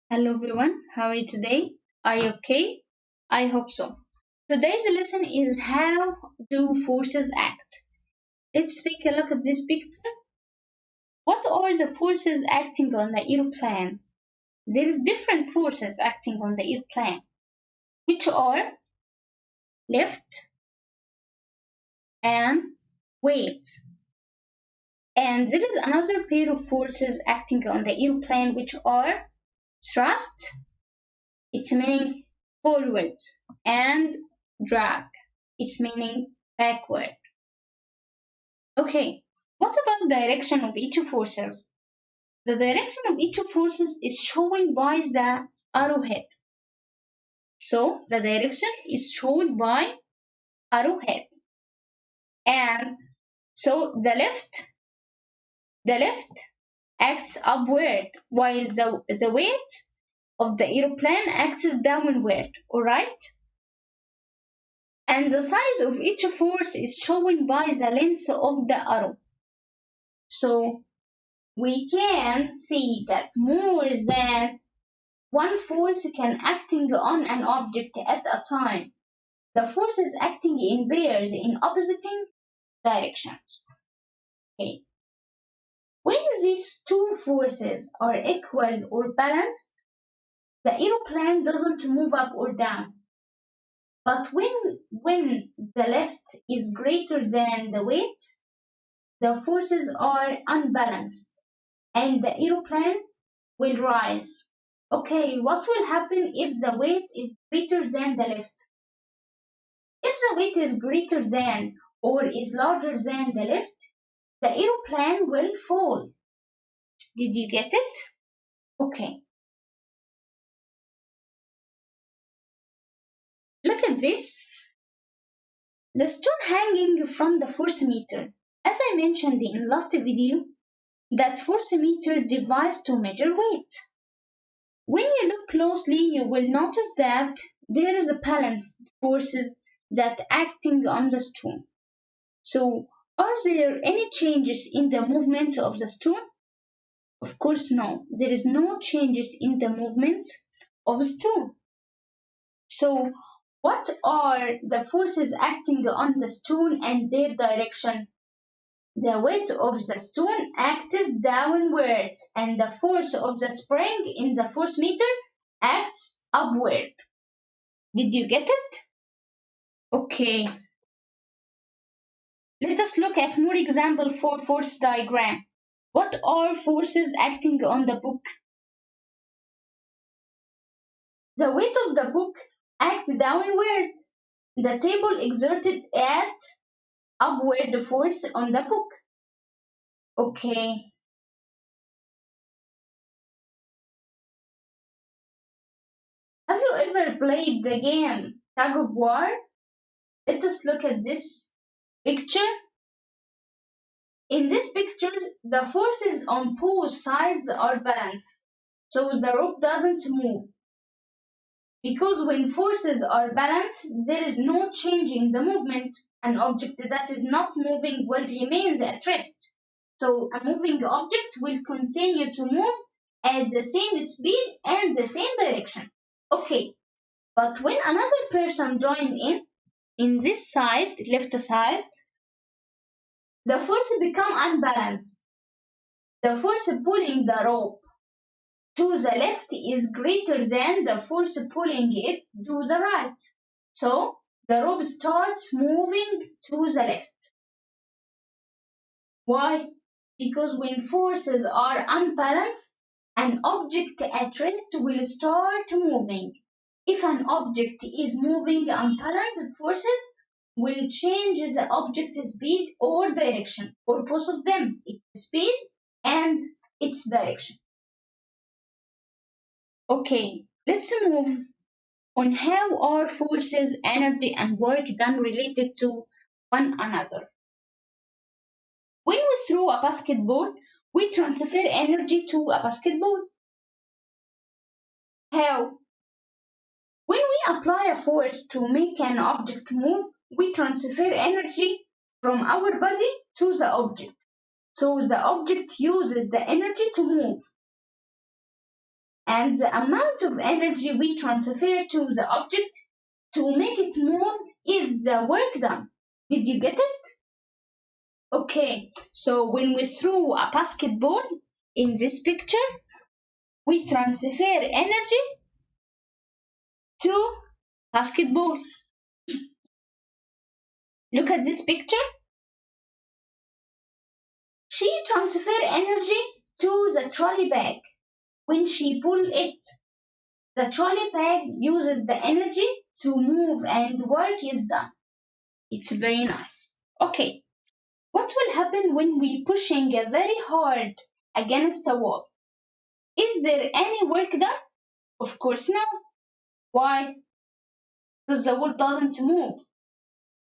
Hello everyone, how are you today? Are you okay? I hope so. Today's lesson is how do forces act? Let's take a look at this picture. What are the forces acting on the aeroplane? There is different forces acting on the aeroplane, which are lift and weight. And there is another pair of forces acting on the aeroplane, which are thrust, it's meaning forwards, and drag, it's meaning backward. Okay, what about direction of each forces? The direction of each forces is shown by the arrowhead. So the direction is shown by arrowhead. And so the left acts upward while the weight of the aeroplane acts downward, alright? And the size of each force is shown by the length of the arrow. So we can see that more than one force can acting on an object at a time. The forces acting in pairs in opposite directions. Okay. When these two forces are equal or balanced, the aeroplane doesn't move up or down. But when the lift is greater than the weight, the forces are unbalanced and the aeroplane will rise. Okay, what will happen if the weight is greater than the lift? If the weight is greater than or is larger than the lift, the aeroplane will fall. Did you get it? Okay, look at this. The stone hanging from the force meter. As I mentioned in last video, that force meter device to measure weight. When you look closely, you will notice that there is a balanced forces that acting on the stone. So, are there any changes in the movement of the stone? Of course, no. There is no changes in the movement of stone. So, what are the forces acting on the stone and their direction? The weight of the stone acts downwards, and the force of the spring in the force meter acts upward. Did you get it? Okay. Let us look at more example for force diagram. What are forces acting on the book? The weight of the book acts downward. The table exerted at upward force on the book. Okay. Have you ever played the game tug of war? Let us look at this picture. In this picture, the forces on both sides are balanced, so the rope doesn't move. Because when forces are balanced, there is no change in the movement. An object that is not moving will remain at rest. So a moving object will continue to move at the same speed and the same direction. Okay, but when another person joins in this side, left side, the force become unbalanced. The force pulling the rope to the left is greater than the force pulling it to the right. So the rope starts moving to the left. Why? Because when forces are unbalanced, an object at rest will start moving. If an object is moving, unbalanced forces will change the object's speed or direction, or both of them, its speed and its direction. Okay, let's move on how are forces, energy, and work done related to one another. When we throw a basketball, we transfer energy to a basketball. How? When we apply a force to make an object move, we transfer energy from our body to the object. So the object uses the energy to move. and the amount of energy we transfer to the object to make it move is the work done. Did you get it? Okay, so when we throw a basketball in this picture, we transfer energy to basketball. Look at this picture. She transfer energy to the trolley bag. When she pull it, the trolley bag uses the energy to move and work is done. It's very nice. Okay, what will happen when we pushing very hard against a wall? Is there any work done? Of course no. Why? Because the wall doesn't move.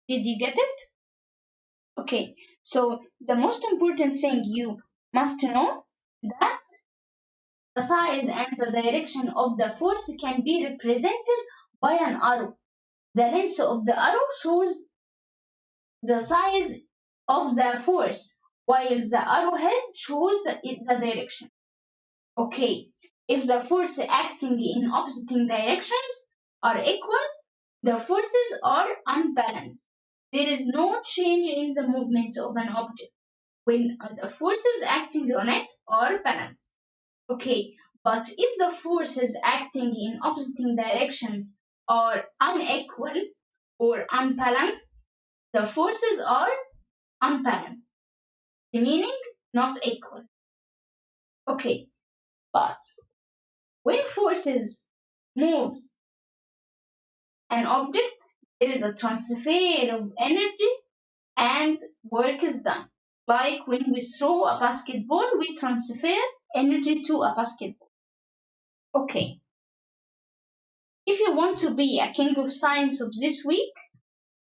Did you get it? Okay, so the most important thing you must know that the size and the direction of the force can be represented by an arrow. The length of the arrow shows the size of the force, while the arrowhead shows the direction. Okay, if the force acting in opposite directions are equal, the forces are unbalanced. There is no change in the movement of an object when the forces acting on it are balanced. Okay, but if the forces acting in opposite directions are unequal or unbalanced, the forces are unbalanced, meaning not equal. Okay, but when forces moves an object, there is a transfer of energy and work is done. Like when we throw a basketball, we transfer energy to a basketball. Okay. If you want to be a king of science of this week,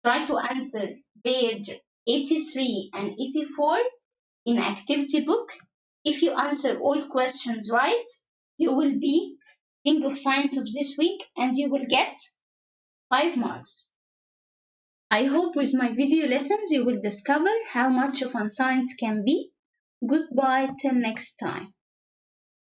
try to answer page 83 and 84 in activity book. If you answer all questions right, you will be king of science of this week and you will get 5 marks. I hope with my video lessons you will discover how much fun science can be. Goodbye till next time.